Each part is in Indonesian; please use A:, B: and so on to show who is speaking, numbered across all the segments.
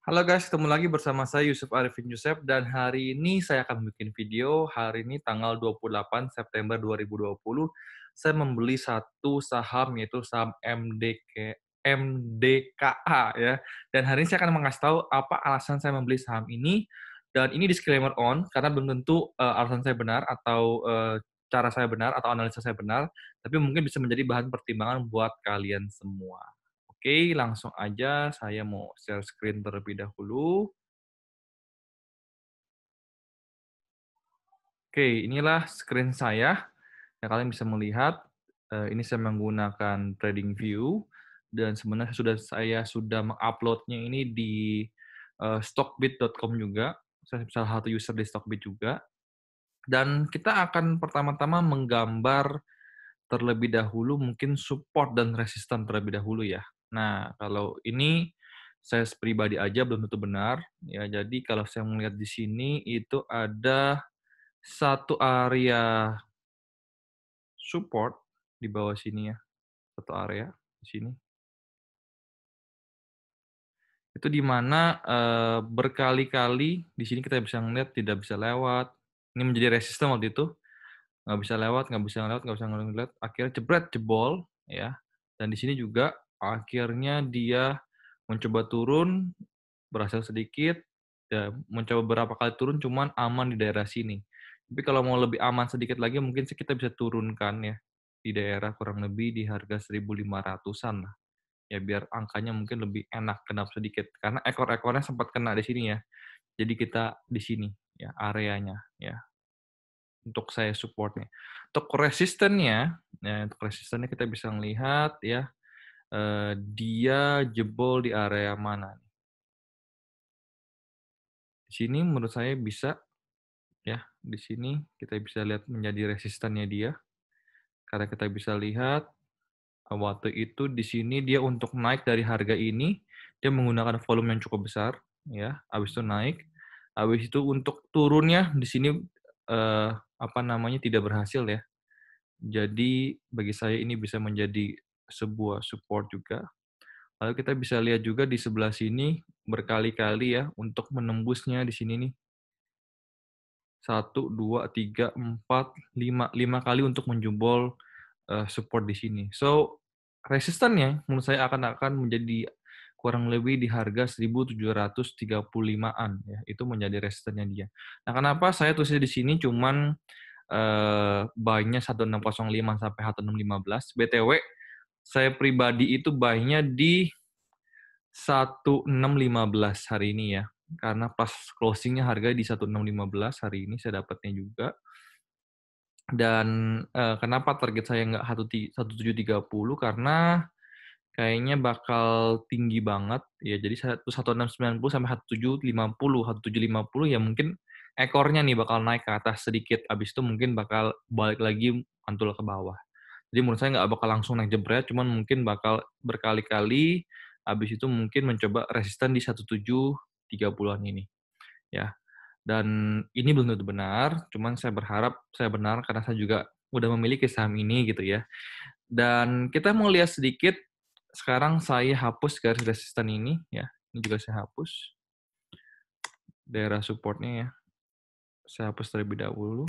A: Halo guys, ketemu lagi bersama saya Yusuf Arifin Yusef dan hari ini saya akan bikin video. Hari ini tanggal 28 September 2020, saya membeli satu saham yaitu saham MDKA ya. Dan hari ini saya akan mengasih tahu apa alasan saya membeli saham ini, dan ini disclaimer on karena belum tentu alasan saya benar atau cara saya benar atau analisa saya benar, tapi mungkin bisa menjadi bahan pertimbangan buat kalian semua. Oke, langsung aja saya mau share screen terlebih dahulu. Oke, inilah screen saya. Ya, kalian bisa melihat, ini saya menggunakan TradingView dan sebenarnya saya sudah menguploadnya ini di stockbit.com juga. Saya salah satu user di Stockbit juga. Dan kita akan pertama-tama menggambar terlebih dahulu mungkin support dan resisten terlebih dahulu ya. Nah, kalau ini saya pribadi aja belum tentu benar ya. Jadi kalau saya melihat di sini itu ada satu area support di bawah sini ya, satu area di sini. Itu di mana berkali-kali di sini kita bisa ngelihat tidak bisa lewat. Ini menjadi resisten waktu itu, nggak bisa lewat, nggak bisa lewat, nggak bisa ngeliat, akhirnya jebret, jebol, ya. Dan di sini juga akhirnya dia mencoba turun, berhasil sedikit, ya mencoba beberapa kali turun, cuman aman di daerah sini. Tapi kalau mau lebih aman sedikit lagi, mungkin sih kita bisa turunkan ya, di daerah kurang lebih di harga 1.500-an lah. Ya biar angkanya mungkin lebih enak, genap sedikit. Karena ekor-ekornya sempat kena di sini ya. Jadi kita di sini ya, areanya ya untuk saya support-nya. Untuk resistennya, ya untuk resistennya kita bisa melihat ya, dia jebol di area mana. Di sini menurut saya bisa ya, di sini kita bisa lihat menjadi resistennya dia, karena kita bisa lihat waktu itu di sini dia untuk naik dari harga ini, dia menggunakan volume yang cukup besar ya, habis itu naik, habis itu untuk turunnya di sini, apa namanya, tidak berhasil ya. Jadi bagi saya ini bisa menjadi sebuah support juga. Lalu kita bisa lihat juga di sebelah sini berkali-kali ya untuk menembusnya di sini nih. 1, 2, 3, 4, 5 kali untuk menjebol, support di sini. So, resistannya menurut saya akan menjadi kurang lebih di harga 1.735-an ya, itu menjadi resistannya dia. Nah, kenapa saya tulisnya di sini cuman buy-nya 1605 sampai 1615. BTW, saya pribadi itu buy-nya di 1615 hari ini ya. Karena pas closing-nya harga di 1615 hari ini saya dapatnya juga. Dan kenapa target saya nggak 1730? Karena kayaknya bakal tinggi banget ya. Jadi 1690 sampai 1750, 1750 ya mungkin ekornya nih bakal naik ke atas sedikit. Habis itu mungkin bakal balik lagi mantul ke bawah. Jadi menurut saya nggak bakal langsung naik jebret, cuman mungkin bakal berkali-kali. Habis itu mungkin mencoba resisten di 1730-an ini ya. Dan ini belum tentu benar, cuman saya berharap saya benar karena saya juga udah memiliki saham ini gitu ya. Dan kita mau lihat sedikit, sekarang saya hapus garis resisten ini ya. Ini juga saya hapus daerah supportnya ya. Saya hapus terlebih dahulu.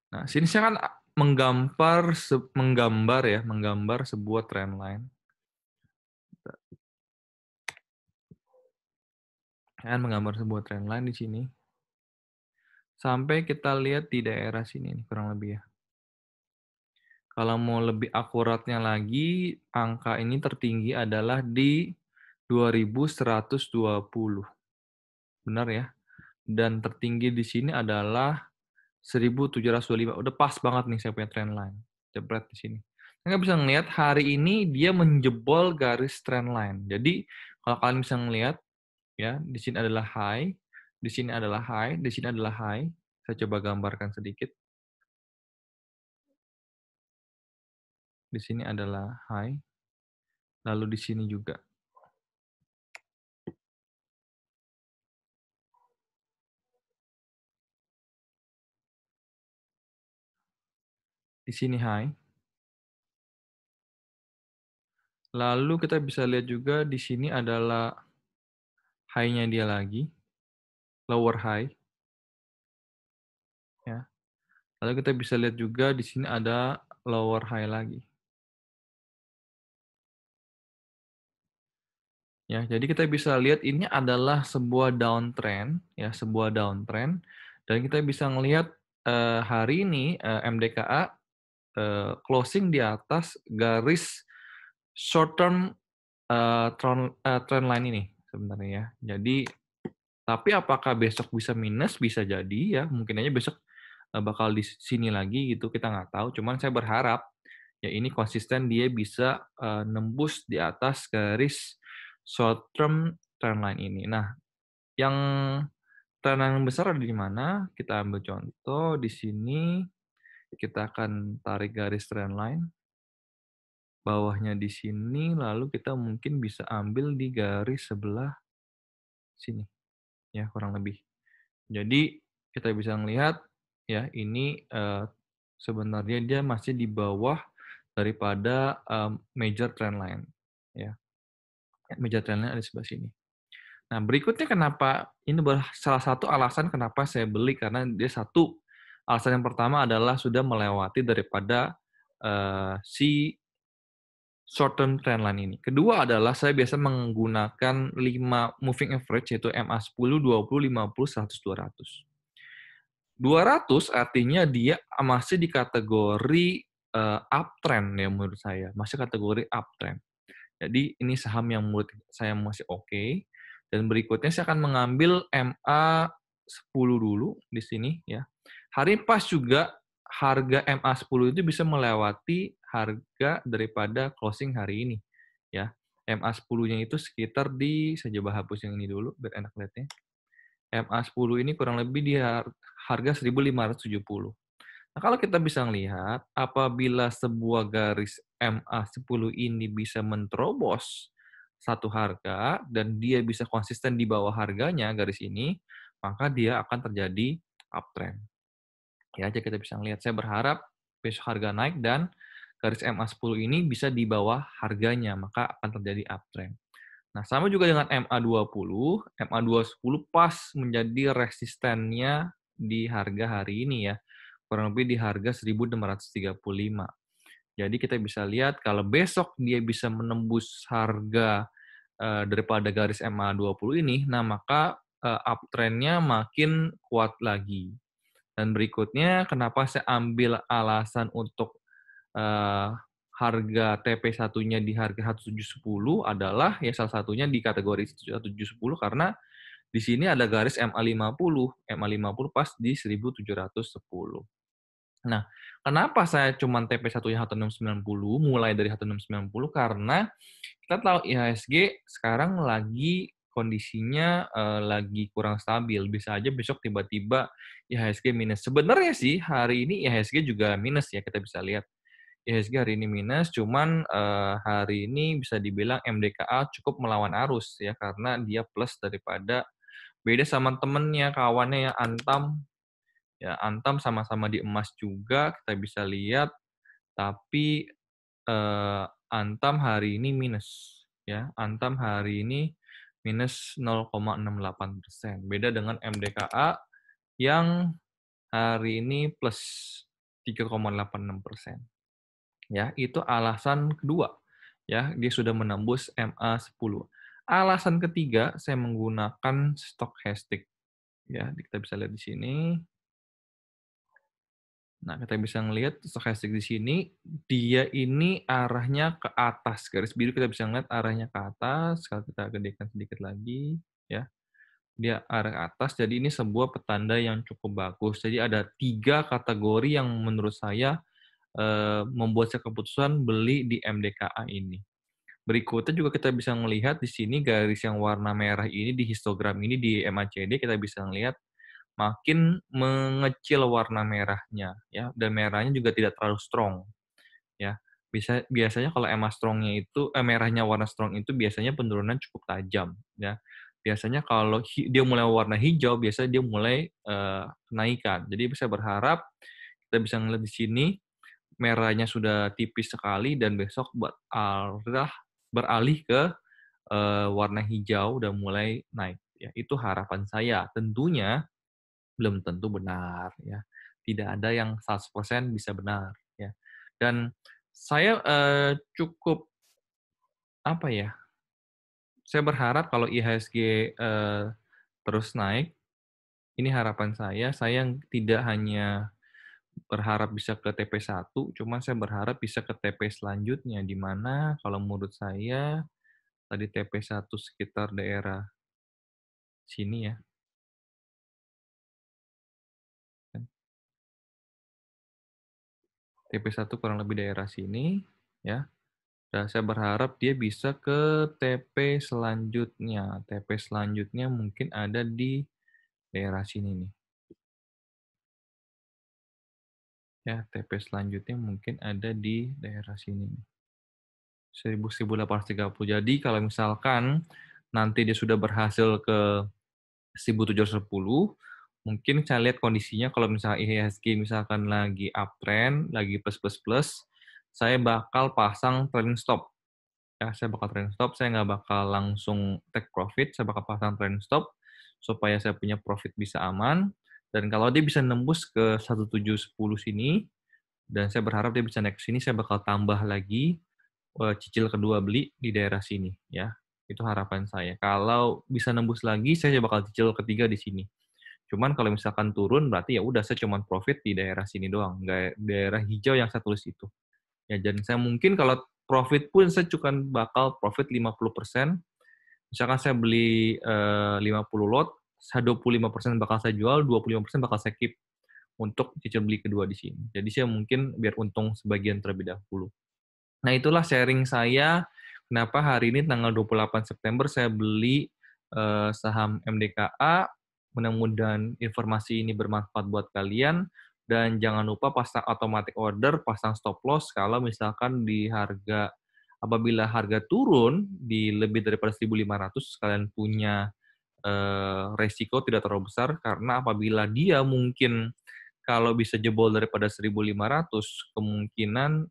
A: Nah, sini saya kan menggambar sebuah trend line. Saya kan menggambar sebuah trend line di sini. Sampai kita lihat di daerah sini nih, kurang lebih ya. Kalau mau lebih akuratnya lagi, angka ini tertinggi adalah di 2120. Benar ya? Dan tertinggi di sini adalah 1725. Udah pas banget nih saya punya trend line. Jebret di sini. Kita bisa ngelihat hari ini dia menjebol garis trend line. Jadi kalau kalian bisa ngelihat ya, di sini adalah high, di sini adalah high, di sini adalah high. Saya coba gambarkan sedikit. Di sini adalah high, lalu di sini juga. Di sini high, Lalu kita bisa lihat juga di sini adalah high-nya dia lagi, lower high, ya. Lalu kita bisa lihat juga di sini ada lower high lagi. Ya, jadi kita bisa lihat ini adalah sebuah downtrend, ya, sebuah downtrend, dan kita bisa melihat hari ini MDKA closing di atas garis short term trend line ini sebenarnya ya. Jadi, tapi apakah besok bisa minus? Bisa jadi ya, mungkin aja besok bakal di sini lagi gitu, kita nggak tahu. Cuman saya berharap ya ini konsisten dia bisa nembus di atas garis short term trendline ini. Nah, yang trendline yang besar ada di mana? Kita ambil contoh di sini, kita akan tarik garis trendline, bawahnya di sini, lalu kita mungkin bisa ambil di garis sebelah sini, ya kurang lebih. Jadi kita bisa melihat ya ini sebenarnya dia masih di bawah daripada major trend line, ya. Major trend line ada di sebelah sini. Nah, berikutnya kenapa ini salah satu alasan kenapa saya beli, karena dia satu, alasan yang pertama adalah sudah melewati daripada si short term trend line ini. Kedua adalah saya biasa menggunakan 5 moving average, yaitu MA10, 20, 50, 100, 200. 200 artinya dia masih di kategori uptrend ya menurut saya, masih kategori uptrend. Jadi ini saham yang menurut saya masih oke. Dan berikutnya saya akan mengambil MA10 dulu di sini ya. Hari pas juga harga MA10 itu bisa melewati harga daripada closing hari ini ya. MA10-nya itu sekitar saya coba hapus yang ini dulu biar enak lihatnya. MA10 ini kurang lebih di harga 1.570. Nah, kalau kita bisa melihat, apabila sebuah garis MA10 ini bisa menerobos satu harga, dan dia bisa konsisten di bawah harganya, garis ini, maka dia akan terjadi uptrend. Ya, aja kita bisa melihat. Saya berharap besok harga naik dan garis MA10 ini bisa di bawah harganya, maka akan terjadi uptrend. Nah, sama juga dengan MA20. MA20 pas menjadi resistennya di harga hari ini ya. Kurang lebih di harga 1.635. Jadi kita bisa lihat kalau besok dia bisa menembus harga daripada garis MA20 ini, nah maka uptrend-nya makin kuat lagi. Dan berikutnya kenapa saya ambil alasan untuk eee, harga TP1-nya di harga 1.710 adalah ya salah satunya di kategori 1.710 karena di sini ada garis MA50. MA50 pas di 1.710. Nah, kenapa saya cuman TP1-nya 1690, mulai dari 1690, karena kita tahu IHSG sekarang lagi kondisinya lagi kurang stabil. Bisa aja besok tiba-tiba IHSG minus. Sebenarnya sih hari ini IHSG juga minus ya, kita bisa lihat. IHSG hari ini minus, cuman hari ini bisa dibilang MDKA cukup melawan arus ya, karena dia plus daripada beda sama temennya, kawannya yang Antam. Ya, Antam sama-sama di emas juga, kita bisa lihat, tapi Antam hari ini minus, ya. Antam hari ini minus 0,68%. Beda dengan MDKA yang hari ini plus 3,86%. Ya, itu alasan kedua. Ya, dia sudah menembus MA10. Alasan ketiga, saya menggunakan stochastic. Ya, kita bisa lihat di sini. Nah, kita bisa ngelihat stochastic di sini, dia ini arahnya ke atas. Garis biru kita bisa ngelihat arahnya ke atas. Kalau kita gedekan sedikit lagi, ya, dia arah ke atas. Jadi ini sebuah petanda yang cukup bagus. Jadi ada 3 kategori yang menurut saya membuat saya keputusan beli di MDKA ini. Berikutnya juga kita bisa melihat di sini garis yang warna merah ini di histogram ini di MACD kita bisa melihat makin mengecil warna merahnya ya, dan merahnya juga tidak terlalu strong ya. Biasanya kalau EMA strongnya itu merahnya warna strong itu biasanya penurunan cukup tajam ya. Biasanya kalau dia mulai warna hijau biasanya dia mulai kenaikan. Jadi saya berharap kita bisa melihat di sini merahnya sudah tipis sekali dan besok buat arah beralih ke warna hijau udah mulai naik ya. Itu harapan saya. Tentunya belum tentu benar ya. Tidak ada yang 100% bisa benar ya. Dan saya, cukup apa ya, saya berharap kalau IHSG, terus naik, ini harapan saya tidak hanya berharap bisa ke TP1, cuman saya berharap bisa ke TP selanjutnya, di mana kalau menurut saya tadi TP1 sekitar daerah sini ya, kan. TP1 kurang lebih daerah sini, ya. Dan saya berharap dia bisa ke TP selanjutnya. TP selanjutnya mungkin ada di daerah sini nih. Ya, TP selanjutnya mungkin ada di daerah sini nih. 1.830. Jadi kalau misalkan nanti dia sudah berhasil ke 1.710, mungkin saya lihat kondisinya kalau misalnya IHSG misalkan lagi uptrend, lagi plus plus plus, saya bakal pasang trailing stop. Ya, saya bakal trailing stop, saya nggak bakal langsung take profit, saya bakal pasang trailing stop supaya saya punya profit bisa aman. Dan kalau dia bisa nembus ke 1.710 sini, dan saya berharap dia bisa naik ke sini, saya bakal tambah lagi cicil kedua beli di daerah sini ya. Itu harapan saya. Kalau bisa nembus lagi, saya bakal cicil ketiga di sini. Cuman kalau misalkan turun berarti ya udah saya cuman profit di daerah sini doang, nggak daerah hijau yang saya tulis itu. Ya dan saya mungkin kalau profit pun saya cuman bakal profit 50%. Misalkan saya beli 50 lot, 25% bakal saya jual, 25% bakal saya keep untuk cicil beli kedua di sini. Jadi saya mungkin biar untung sebagian terlebih dahulu. Nah, itulah sharing saya, kenapa hari ini tanggal 28 September saya beli, saham MDKA. Mudah-mudahan informasi ini bermanfaat buat kalian, dan jangan lupa pasang automatic order, pasang stop loss kalau misalkan apabila harga turun di lebih daripada 1.500, kalian punya, resiko tidak terlalu besar, karena apabila dia mungkin kalau bisa jebol daripada 1.500, kemungkinan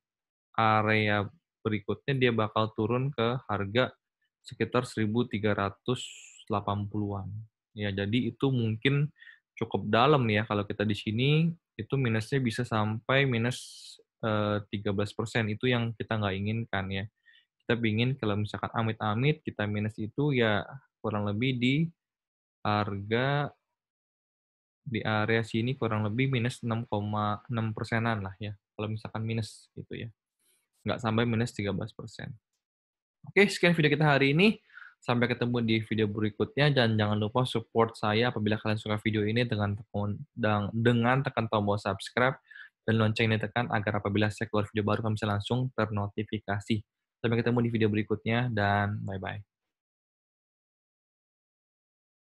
A: area berikutnya dia bakal turun ke harga sekitar 1.380-an. Ya, jadi itu mungkin cukup dalam nih ya kalau kita di sini, itu minusnya bisa sampai minus, 13%, itu yang kita nggak inginkan ya. Kita ingin kalau misalkan amit-amit kita minus itu ya kurang lebih harga di area sini kurang lebih minus 6,6%-an lah ya, kalau misalkan minus gitu ya, nggak sampai minus 13%. Oke, sekian video kita hari ini. Sampai ketemu di video berikutnya, dan jangan lupa support saya apabila kalian suka video ini dengan tekan tombol subscribe dan lonceng ditekan agar apabila saya keluar video baru kalian bisa langsung ternotifikasi. Sampai ketemu di video berikutnya dan bye-bye.